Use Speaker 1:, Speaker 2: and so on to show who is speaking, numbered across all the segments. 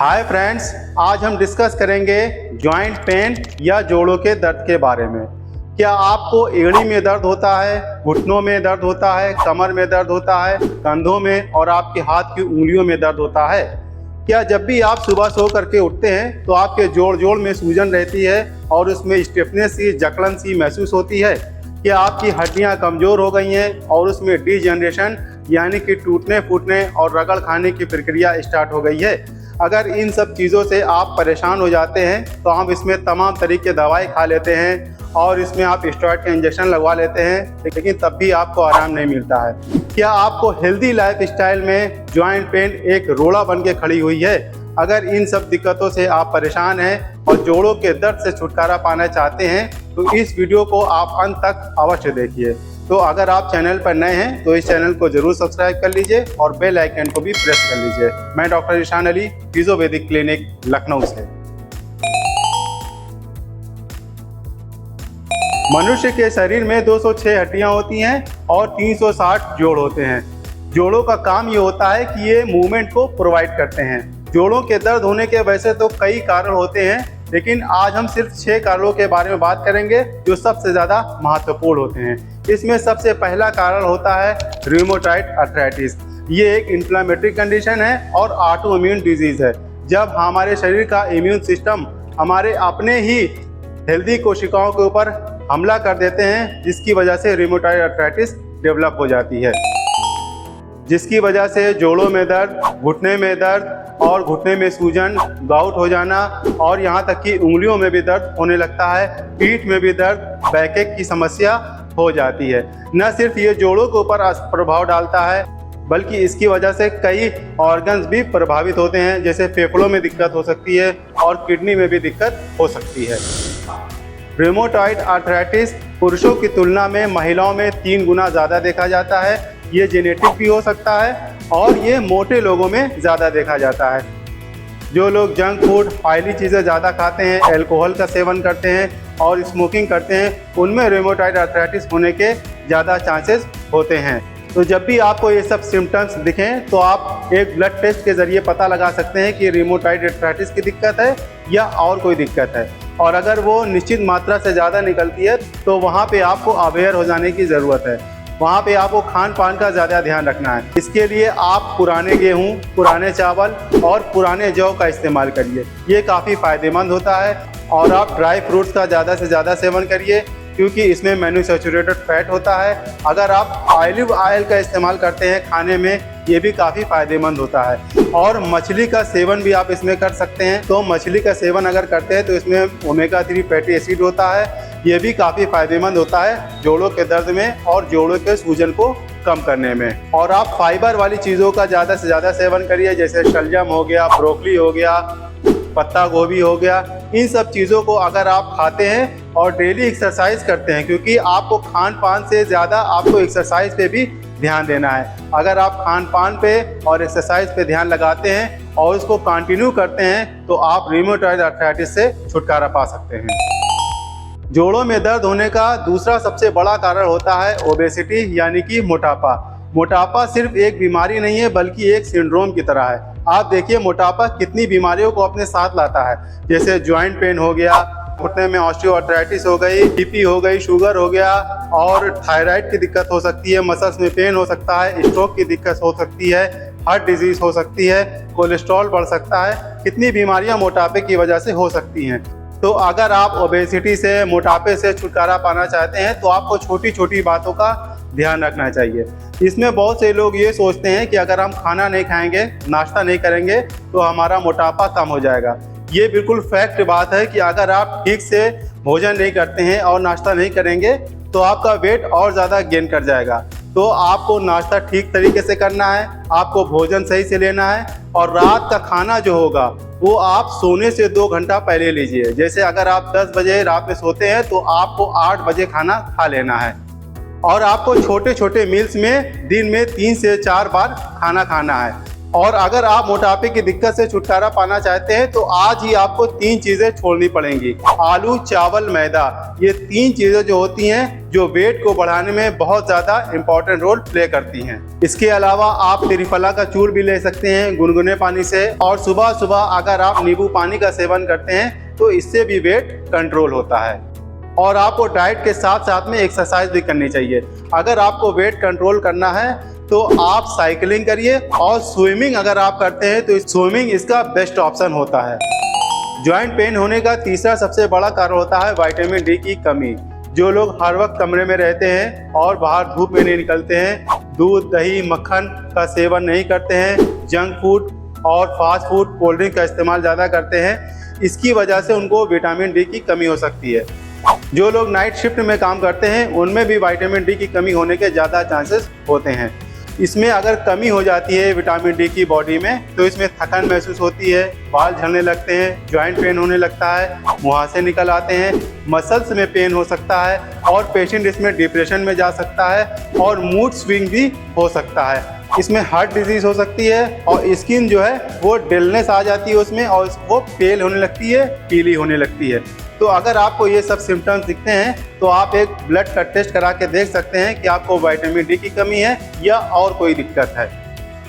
Speaker 1: Hi friends, आज हम discuss करेंगे जॉइंट पेन या जोड़ों के दर्द के बारे में। क्या आपको एड़ी में दर्द होता है, घुटनों में दर्द होता है, कमर में दर्द होता है, कंधों में और आपके हाथ की उंगलियों में दर्द होता है? क्या जब भी आप सुबह सो करके उठते हैं तो आपके जोड़ में सूजन रहती है और उसमें स्टिफनेस सी, जकड़न सी महसूस होती है? क्या आपकी हड्डियां कमज़ोर हो गई हैं और उसमें डिजनरेशन यानी कि टूटने फूटने और रगड़ खाने की प्रक्रिया स्टार्ट हो गई है? अगर इन सब चीज़ों से आप परेशान हो जाते हैं तो हम इसमें तमाम तरीके दवाई खा लेते हैं और इसमें आप स्टेरॉइड के इंजेक्शन लगवा लेते हैं, लेकिन तब भी आपको आराम नहीं मिलता है। क्या आपको हेल्दी लाइफ स्टाइल में जॉइंट पेन एक रोड़ा बन के खड़ी हुई है? अगर इन सब दिक्कतों से आप परेशान हैं और जोड़ों के दर्द से छुटकारा पाना चाहते हैं तो इस वीडियो को आप अंत तक अवश्य देखिए। तो अगर आप चैनल पर नए हैं तो इस चैनल को जरूर सब्सक्राइब कर लीजिए और बेल आइकन को भी प्रेस कर लीजिए। मैं डॉक्टर ईशान अली, फिजियोपैथिक क्लिनिक, लखनऊ से। मनुष्य के शरीर में 206 हड्डियां होती हैं और 360 जोड़ होते हैं। जोड़ों का काम ये होता है कि ये मूवमेंट को प्रोवाइड करते हैं। जोड़ों के दर्द होने के वैसे तो कई कारण होते हैं, लेकिन आज हम सिर्फ 6 कारणों के बारे में बात करेंगे जो सबसे ज़्यादा महत्वपूर्ण होते हैं। इसमें सबसे पहला कारण होता है रूमेटॉइड आर्थराइटिस। ये एक इन्फ्लेमेटरी कंडीशन है और ऑटो इम्यून डिजीज है। जब हमारे शरीर का इम्यून सिस्टम हमारे अपने ही हेल्दी कोशिकाओं के ऊपर हमला कर देते हैं, जिसकी वजह से रूमेटॉइड आर्थराइटिस डेवलप हो जाती है, जिसकी वजह से जोड़ों में दर्द, घुटने में दर्द और घुटने में सूजन, गाउट हो जाना और यहाँ तक कि उंगलियों में भी दर्द होने लगता है, पीठ में भी दर्द, बैकएक की समस्या हो जाती है। न सिर्फ ये जोड़ों के ऊपर प्रभाव डालता है बल्कि इसकी वजह से कई ऑर्गन्स भी प्रभावित होते हैं, जैसे फेफड़ों में दिक्कत हो सकती है और किडनी में भी दिक्कत हो सकती है। रूमेटॉइड आर्थराइटिस पुरुषों की तुलना में महिलाओं में 3 गुना ज़्यादा देखा जाता है। ये जेनेटिक भी हो सकता है और ये मोटे लोगों में ज़्यादा देखा जाता है। जो लोग जंक फूड, ऑयली चीज़ें ज़्यादा खाते हैं, अल्कोहल का सेवन करते हैं और स्मोकिंग करते हैं, उनमें रूमेटॉइड आर्थराइटिस होने के ज़्यादा चांसेस होते हैं। तो जब भी आपको ये सब सिम्टम्स दिखें तो आप एक ब्लड टेस्ट के ज़रिए पता लगा सकते हैं कि रूमेटॉइड आर्थराइटिस की दिक्कत है या और कोई दिक्कत है। और अगर वो निश्चित मात्रा से ज़्यादा निकलती है तो वहाँ पे आपको अवेयर हो जाने की ज़रूरत है। वहाँ पे आपको खान पान का ज़्यादा ध्यान रखना है। इसके लिए आप पुराने गेहूँ, पुराने चावल और पुराने जौ का इस्तेमाल करिए, ये काफ़ी फ़ायदेमंद होता है। और आप ड्राई फ्रूट्स का ज़्यादा से ज़्यादा सेवन करिए क्योंकि इसमें मोनोसैचुरेटेड फैट होता है। अगर आप ऑलिव ऑयल का इस्तेमाल करते हैं खाने में, ये भी काफ़ी फ़ायदेमंद होता है। और मछली का सेवन भी आप इसमें कर सकते हैं। तो मछली का सेवन अगर करते हैं तो इसमें ओमेगा 3 फैटी एसिड होता है, ये भी काफ़ी फ़ायदेमंद होता है जोड़ों के दर्द में और जोड़ों के सूजन को कम करने में। और आप फाइबर वाली चीज़ों का ज़्यादा से ज़्यादा सेवन करिए, जैसे शलजम हो गया, ब्रोकली हो गया, पत्ता गोभी हो गया। इन सब चीज़ों को अगर आप खाते हैं और डेली एक्सरसाइज करते हैं, क्योंकि आपको खान पान से ज़्यादा आपको एक्सरसाइज पे भी ध्यान देना है। अगर आप खान पान पे और एक्सरसाइज पे ध्यान लगाते हैं और उसको कंटिन्यू करते हैं तो आप रूमेटॉइड आर्थराइटिस से छुटकारा पा सकते हैं। जोड़ों में दर्द होने का दूसरा सबसे बड़ा कारण होता है ओबेसिटी यानी कि मोटापा। मोटापा सिर्फ एक बीमारी नहीं है बल्कि एक सिंड्रोम की तरह है। आप देखिए मोटापा कितनी बीमारियों को अपने साथ लाता है, जैसे जॉइंट पेन हो गया, घुटने में ऑस्टियोआर्थराइटिस हो गई, बीपी हो गई, शुगर हो गया और थायराइड की दिक्कत हो सकती है, मसल्स में पेन हो सकता है, स्ट्रोक की दिक्कत हो सकती है, हार्ट डिजीज हो सकती है, कोलेस्ट्रॉल बढ़ सकता है। कितनी बीमारियां मोटापे की वजह से हो सकती हैं। तो अगर आप ओबेसिटी से, मोटापे से छुटकारा पाना चाहते हैं तो आपको छोटी छोटी बातों का ध्यान रखना चाहिए। इसमें बहुत से लोग ये सोचते हैं कि अगर हम खाना नहीं खाएंगे, नाश्ता नहीं करेंगे तो हमारा मोटापा कम हो जाएगा। ये बिल्कुल फैक्ट बात है कि अगर आप ठीक से भोजन नहीं करते हैं और नाश्ता नहीं करेंगे तो आपका वेट और ज़्यादा गेन कर जाएगा। तो आपको नाश्ता ठीक तरीके से करना है, आपको भोजन सही से लेना है और रात का खाना जो होगा वो आप सोने से 2 घंटा पहले लीजिए। जैसे अगर आप 10 बजे रात में सोते हैं तो आपको 8 बजे खाना खा लेना है। और आपको छोटे छोटे मील्स में दिन में 3 से 4 बार खाना खाना है। और अगर आप मोटापे की दिक्कत से छुटकारा पाना चाहते हैं तो आज ही आपको 3 चीजें छोड़नी पड़ेंगी। आलू, चावल, मैदा, ये 3 चीजें जो होती हैं जो वेट को बढ़ाने में बहुत ज्यादा इंपॉर्टेंट रोल प्ले करती हैं। इसके अलावा आप त्रिफला का चूर्ण भी ले सकते हैं गुनगुने पानी से, और सुबह सुबह अगर आप नींबू पानी का सेवन करते हैं तो इससे भी वेट कंट्रोल होता है। और आपको डाइट के साथ साथ में एक्सरसाइज भी करनी चाहिए। अगर आपको वेट कंट्रोल करना है तो आप साइकिलिंग करिए, और स्विमिंग अगर आप करते हैं तो स्विमिंग इसका बेस्ट ऑप्शन होता है। जॉइंट पेन होने का तीसरा सबसे बड़ा कारण होता है विटामिन डी की कमी। जो लोग हर वक्त कमरे में रहते हैं और बाहर धूप में नहीं निकलते हैं, दूध, दही, मक्खन का सेवन नहीं करते हैं, जंक फूड और फास्ट फूड, कोल्ड ड्रिंक का इस्तेमाल ज़्यादा करते हैं, इसकी वजह से उनको विटामिन डी की कमी हो सकती है। जो लोग नाइट शिफ्ट में काम करते हैं उनमें भी विटामिन डी की कमी होने के ज़्यादा चांसेस होते हैं। इसमें अगर कमी हो जाती है विटामिन डी की बॉडी में तो इसमें थकान महसूस होती है, बाल झड़ने लगते हैं, जॉइंट पेन होने लगता है, मुहासे निकल आते हैं, मसल्स में पेन हो सकता है, और पेशेंट इसमें डिप्रेशन में जा सकता है, और मूड स्विंग भी हो सकता है। इसमें हार्ट डिजीज हो सकती है, और स्किन जो है वो डलनेस आ जाती है उसमें, और वो पेल होने लगती है, पीली होने लगती है। तो अगर आपको ये सब सिम्टम्स दिखते हैं तो आप एक ब्लड का टेस्ट करा के देख सकते हैं कि आपको विटामिन डी की कमी है या और कोई दिक्कत है।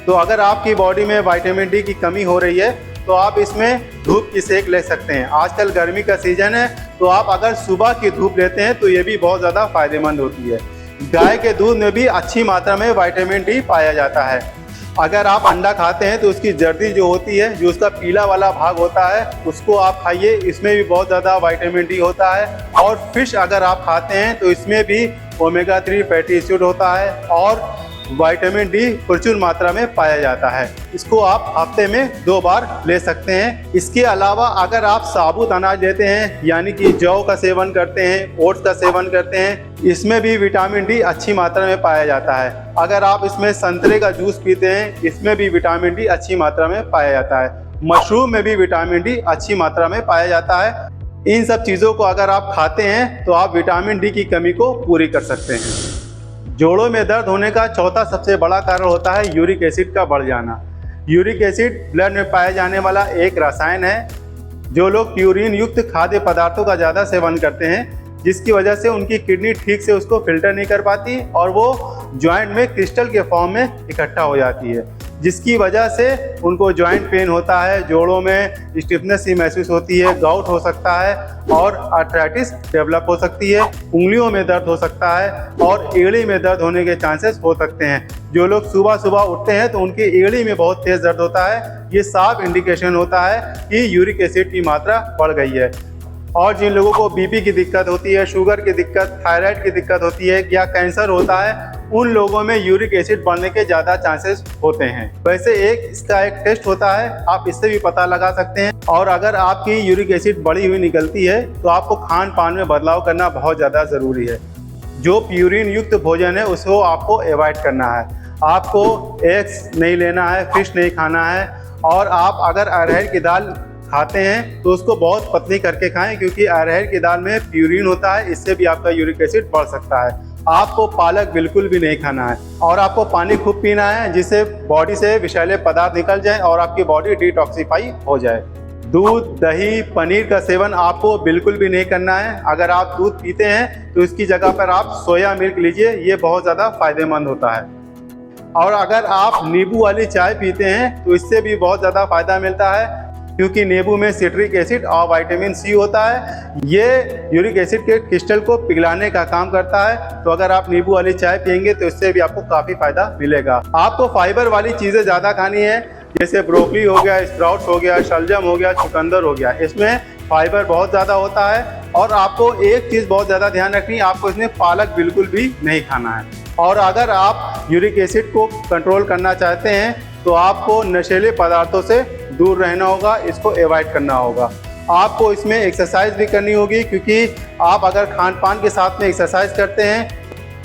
Speaker 1: तो अगर आपकी बॉडी में विटामिन डी की कमी हो रही है तो आप इसमें धूप की सेक ले सकते हैं। आजकल गर्मी का सीजन है तो आप अगर सुबह की धूप लेते हैं तो ये भी बहुत ज़्यादा फायदेमंद होती है। गाय के दूध में भी अच्छी मात्रा में विटामिन डी पाया जाता है। अगर आप अंडा खाते हैं तो उसकी जर्दी जो होती है, जो उसका पीला वाला भाग होता है, उसको आप खाइए, इसमें भी बहुत ज़्यादा विटामिन डी होता है। और फिश अगर आप खाते हैं तो इसमें भी ओमेगा 3 फैटी एसिड होता है, और विटामिन डी प्रचुर मात्रा में पाया जाता है। इसको आप हफ्ते में 2 बार ले सकते हैं। इसके अलावा अगर आप साबुत अनाज लेते हैं, यानी कि जौ का सेवन करते हैं, ओट्स का सेवन करते हैं, इसमें भी विटामिन डी अच्छी मात्रा में पाया जाता है। अगर आप इसमें संतरे का जूस पीते हैं, इसमें भी विटामिन डी अच्छी मात्रा में पाया जाता है। मशरूम में भी विटामिन डी अच्छी मात्रा में पाया जाता है। इन सब चीज़ों को अगर आप खाते हैं तो आप विटामिन डी की कमी को पूरी कर सकते हैं। जोड़ों में दर्द होने का चौथा सबसे बड़ा कारण होता है यूरिक एसिड का बढ़ जाना। यूरिक एसिड ब्लड में पाया जाने वाला एक रसायन है। जो लोग प्यूरिन युक्त खाद्य पदार्थों का ज़्यादा सेवन करते हैं, जिसकी वजह से उनकी किडनी ठीक से उसको फिल्टर नहीं कर पाती और वो जॉइंट में क्रिस्टल के फॉर्म में इकट्ठा हो जाती है, जिसकी वजह से उनको जॉइंट पेन होता है, जोड़ों में स्टिफनेस सी महसूस होती है, गाउट हो सकता है और आर्थराइटिस डेवलप हो सकती है, उंगलियों में दर्द हो सकता है और एड़ी में दर्द होने के चांसेस हो सकते हैं। जो लोग सुबह सुबह उठते हैं तो उनकी एड़ी में बहुत तेज़ दर्द होता है, ये साफ इंडिकेशन होता है कि यूरिक एसिड की मात्रा बढ़ गई है। और जिन लोगों को बीपी की दिक्कत होती है, शुगर की दिक्कत, थायराइड की दिक्कत होती है या कैंसर होता है, उन लोगों में यूरिक एसिड बढ़ने के ज़्यादा चांसेस होते हैं। वैसे इसका एक टेस्ट होता है, आप इससे भी पता लगा सकते हैं। और अगर आपकी यूरिक एसिड बढ़ी हुई निकलती है तो आपको खान पान में बदलाव करना बहुत ज़्यादा ज़रूरी है। जो प्यूरिन युक्त भोजन है उसको आपको अवॉइड करना है। आपको एग्स नहीं लेना है, फिश नहीं खाना है, और आप अगर अरहर की दाल खाते हैं तो उसको बहुत पतली करके खाएं, क्योंकि अरहर की दाल में प्यूरिन होता है, इससे भी आपका यूरिक एसिड बढ़ सकता है। आपको पालक बिल्कुल भी नहीं खाना है, और आपको पानी खूब पीना है, जिससे बॉडी से विषैले पदार्थ निकल जाए और आपकी बॉडी डिटॉक्सिफाई हो जाए। दूध, दही, पनीर का सेवन आपको बिल्कुल भी नहीं करना है। अगर आप दूध पीते हैं तो इसकी जगह पर आप सोया मिल्क लीजिए, ये बहुत ज़्यादा फायदेमंद होता है। और अगर आप नींबू वाली चाय पीते हैं तो इससे भी बहुत ज़्यादा फायदा मिलता है, क्योंकि नींबू में सिट्रिक एसिड और विटामिन सी होता है। ये यूरिक एसिड के क्रिस्टल को पिघलाने का काम करता है। तो अगर आप नींबू वाली चाय पियेंगे तो इससे भी आपको काफ़ी फायदा मिलेगा। आपको फाइबर वाली चीज़ें ज़्यादा खानी है, जैसे ब्रोकली हो गया, स्प्राउट्स हो गया, शलजम हो गया, चुकंदर हो गया, इसमें फाइबर बहुत ज़्यादा होता है। और आपको एक चीज़ बहुत ज़्यादा ध्यान रखनी है, आपको इसमें पालक बिल्कुल भी नहीं खाना है। और अगर आप यूरिक एसिड को कंट्रोल करना चाहते हैं तो आपको नशीले पदार्थों से दूर रहना होगा, इसको अवॉइड करना होगा। आपको इसमें एक्सरसाइज भी करनी होगी, क्योंकि आप अगर खान पान के साथ में एक्सरसाइज करते हैं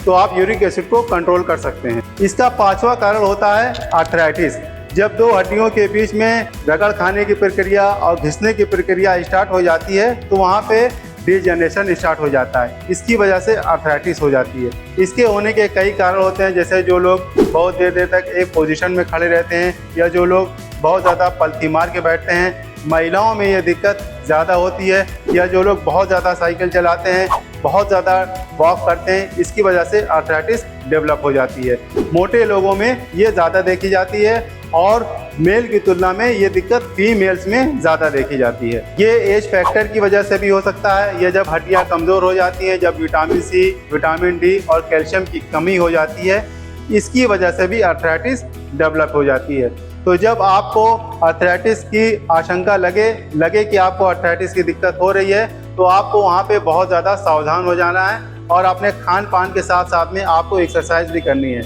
Speaker 1: तो आप यूरिक एसिड को कंट्रोल कर सकते हैं। इसका 5वां कारण होता है आर्थराइटिस। जब 2 हड्डियों के बीच में रगड़ खाने की प्रक्रिया और घिसने की प्रक्रिया स्टार्ट हो जाती है तो वहाँ पे डिजनरेशन स्टार्ट हो जाता है। इसकी वजह से आर्थराइटिस हो जाती है। इसके होने के कई कारण होते हैं, जैसे जो लोग बहुत देर तक एक पोजीशन में खड़े रहते हैं या जो लोग बहुत ज़्यादा पलथी मार के बैठते हैं। महिलाओं में ये दिक्कत ज़्यादा होती है, या जो लोग बहुत ज़्यादा साइकिल चलाते हैं, बहुत ज़्यादा वॉक करते हैं, इसकी वजह से आर्थराइटिस डेवलप हो जाती है। मोटे लोगों में ये ज़्यादा देखी जाती है और मेल की तुलना में ये दिक्कत फीमेल्स में ज़्यादा देखी जाती है। ये एज फैक्टर की वजह से भी हो सकता है। ये जब हड्डियाँ कमज़ोर हो जाती हैं, जब विटामिन सी, विटामिन डी और कैल्शियम की कमी हो जाती है, इसकी वजह से भी आर्थराइटिस डेवलप हो जाती है। तो जब आपको आर्थराइटिस की आशंका लगे कि आपको आर्थराइटिस की दिक्कत हो रही है, तो आपको वहाँ पे बहुत ज़्यादा सावधान हो जाना है और अपने खान पान के साथ साथ में आपको एक्सरसाइज भी करनी है।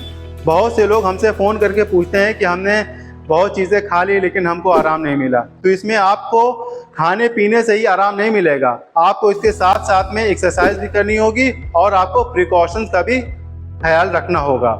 Speaker 1: बहुत से लोग हमसे फ़ोन करके पूछते हैं कि हमने बहुत चीज़ें खा ली लेकिन हमको आराम नहीं मिला। तो इसमें आपको खाने पीने से ही आराम नहीं मिलेगा, आपको इसके साथ साथ में एक्सरसाइज भी करनी होगी और आपको प्रिकॉशंस का भी ख्याल रखना होगा।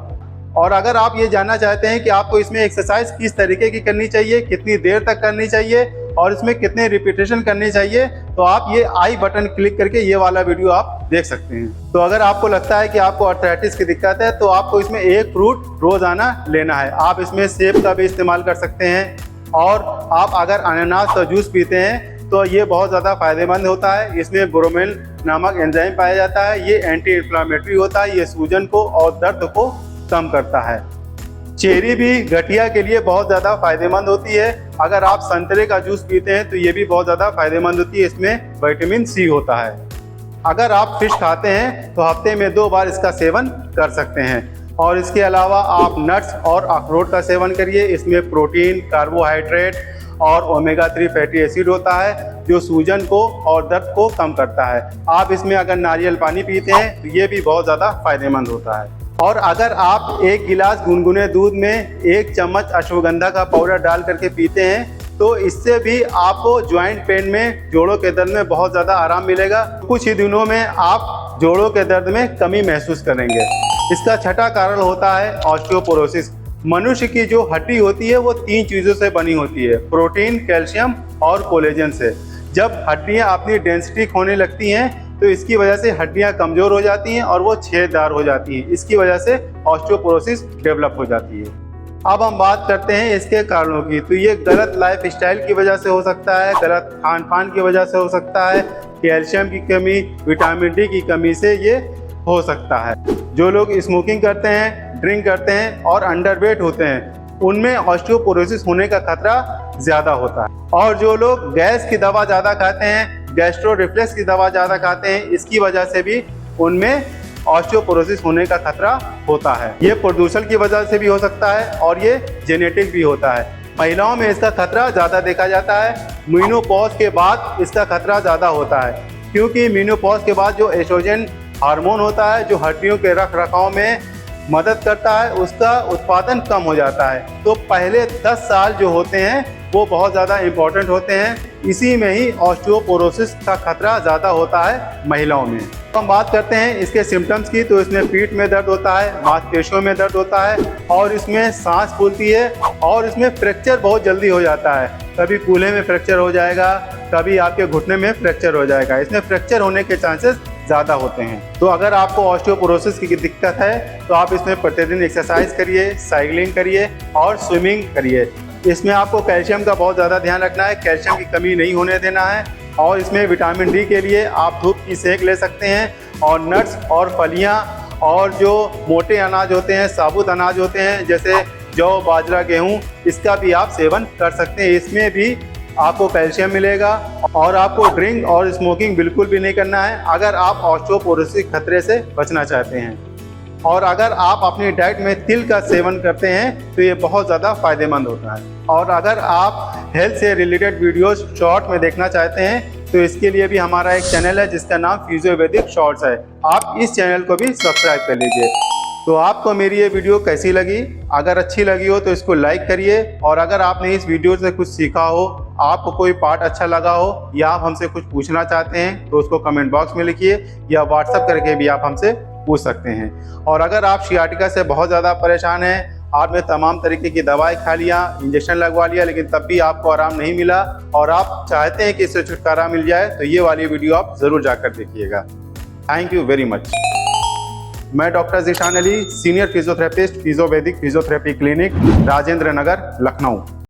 Speaker 1: और अगर आप ये जानना चाहते हैं कि आपको इसमें एक्सरसाइज किस तरीके की करनी चाहिए, कितनी देर तक करनी चाहिए और इसमें कितने रिपीटेशन करनी चाहिए, तो आप ये आई बटन क्लिक करके ये वाला वीडियो आप देख सकते हैं। तो अगर आपको लगता है कि आपको आर्थराइटिस की दिक्कत है, तो आपको इसमें एक फ्रूट रोज़ाना लेना है। आप इसमें सेब का भी इस्तेमाल कर सकते हैं और आप अगर अनानास का जूस पीते हैं तो ये बहुत ज़्यादा फ़ायदेमंद होता है। इसमें ब्रोमेल नामक एंजाइम पाया जाता है। ये एंटी इन्फ्लामेटरी होता है, ये सूजन को और दर्द को कम करता है। चेरी भी गठिया के लिए बहुत ज़्यादा फायदेमंद होती है। अगर आप संतरे का जूस पीते हैं तो ये भी बहुत ज़्यादा फायदेमंद होती है, इसमें विटामिन सी होता है। अगर आप फिश खाते हैं तो हफ्ते में 2 बार इसका सेवन कर सकते हैं। और इसके अलावा आप नट्स और अखरोट का सेवन करिए। इसमें प्रोटीन, कार्बोहाइड्रेट और ओमेगा 3 फैटी एसिड होता है जो सूजन को और दर्द को कम करता है। आप इसमें अगर नारियल पानी पीते हैं तो ये भी बहुत ज़्यादा फायदेमंद होता है। और अगर आप 1 गिलास गुनगुने दूध में 1 चम्मच अश्वगंधा का पाउडर डाल करके पीते हैं तो इससे भी आपको ज्वाइंट पेन में, जोड़ों के दर्द में बहुत ज़्यादा आराम मिलेगा। कुछ ही दिनों में आप जोड़ों के दर्द में कमी महसूस करेंगे। इसका छठा कारण होता है ऑस्टियोपोरोसिस। मनुष्य की जो हड्डी होती है वो 3 चीज़ों से बनी होती है, प्रोटीन, कैल्शियम और कोलेजन से। जब हड्डियाँ अपनी डेंसिटी खोने लगती हैं तो इसकी वजह से हड्डियां कमज़ोर हो जाती हैं और वो छेददार हो जाती हैं। इसकी वजह से ऑस्टियोपोरोसिस डेवलप हो जाती है। अब हम बात करते हैं इसके कारणों की। तो ये गलत लाइफ स्टाइल की वजह से हो सकता है, गलत खान पान की वजह से हो सकता है, कैल्शियम की कमी, विटामिन डी की कमी से ये हो सकता है। जो लोग स्मोकिंग करते हैं, ड्रिंक करते हैं और अंडरवेट होते हैं, उनमें ऑस्टियोपोरोसिस होने का खतरा ज़्यादा होता है। और जो लोग गैस की दवा ज़्यादा खाते हैं, गैस्ट्रो रिफ्लेक्स की दवा ज़्यादा खाते हैं, इसकी वजह से भी उनमें ऑस्टियोपोरोसिस होने का खतरा होता है। ये प्रदूषण की वजह से भी हो सकता है और ये जेनेटिक भी होता है। महिलाओं में इसका खतरा ज़्यादा देखा जाता है। मेनोपॉज के बाद इसका खतरा ज़्यादा होता है, क्योंकि मेनोपॉज के बाद जो एस्ट्रोजन हार्मोन होता है जो हड्डियों के रख रखाव में मदद करता है, उसका उत्पादन कम हो जाता है। तो पहले 10 साल जो होते हैं वो बहुत ज़्यादा इम्पोर्टेंट होते हैं। इसी में ही ऑस्टियोपोरोसिस का खतरा ज़्यादा होता है महिलाओं में। तो हम बात करते हैं इसके सिम्टम्स की। तो इसमें पीठ में दर्द होता है, मांसपेशियों में दर्द होता है और इसमें सांस फूलती है और इसमें फ्रैक्चर बहुत जल्दी हो जाता है। कभी कूल्हे में फ्रैक्चर हो जाएगा, कभी आपके घुटने में फ्रैक्चर हो जाएगा। इसमें फ्रैक्चर होने के चांसेस ज़्यादा होते हैं। तो अगर आपको ऑस्टियोपोरोसिस की दिक्कत है तो आप इसमें प्रतिदिन एक्सरसाइज करिए, साइकिलिंग करिए और स्विमिंग करिए। इसमें आपको कैल्शियम का बहुत ज़्यादा ध्यान रखना है, कैल्शियम की कमी नहीं होने देना है। और इसमें विटामिन डी के लिए आप धूप की सेक ले सकते हैं और नट्स और फलियां और जो मोटे अनाज होते हैं, साबुत अनाज होते हैं जैसे जौ, बाजरा, गेहूँ, इसका भी आप सेवन कर सकते हैं। इसमें भी आपको कैल्शियम मिलेगा। और आपको ड्रिंक और स्मोकिंग बिल्कुल भी नहीं करना है अगर आप ऑस्टियोपोरोसिस खतरे से बचना चाहते हैं। और अगर आप अपनी डाइट में तिल का सेवन करते हैं तो ये बहुत ज़्यादा फायदेमंद होता है। और अगर आप हेल्थ से रिलेटेड वीडियोस शॉर्ट में देखना चाहते हैं तो इसके लिए भी हमारा एक चैनल है जिसका नाम फिजियोवैदिक शॉर्ट्स है। आप इस चैनल को भी सब्सक्राइब कर लीजिए। तो आपको मेरी ये वीडियो कैसी लगी? अगर अच्छी लगी हो तो इसको लाइक करिए। और अगर आपने इस वीडियो से कुछ सीखा हो, आपको कोई पार्ट अच्छा लगा हो या आप हमसे कुछ पूछना चाहते हैं तो उसको कमेंट बॉक्स में लिखिए या व्हाट्सएप करके भी आप हमसे पूछ सकते हैं। और अगर आप सियाटिका से बहुत ज़्यादा परेशान हैं, आपने तमाम तरीके की दवाई खा लिया, इंजेक्शन लगवा लिया, लेकिन तब भी आपको आराम नहीं मिला और आप चाहते हैं कि इससे छुटकारा मिल जाए, तो ये वाली वीडियो आप ज़रूर जाकर देखिएगा। Thank you very much. मैं doctor Zeeshan Ali, senior physiotherapist, Physiovedic physiotherapy clinic, Rajendra Nagar, Lucknow.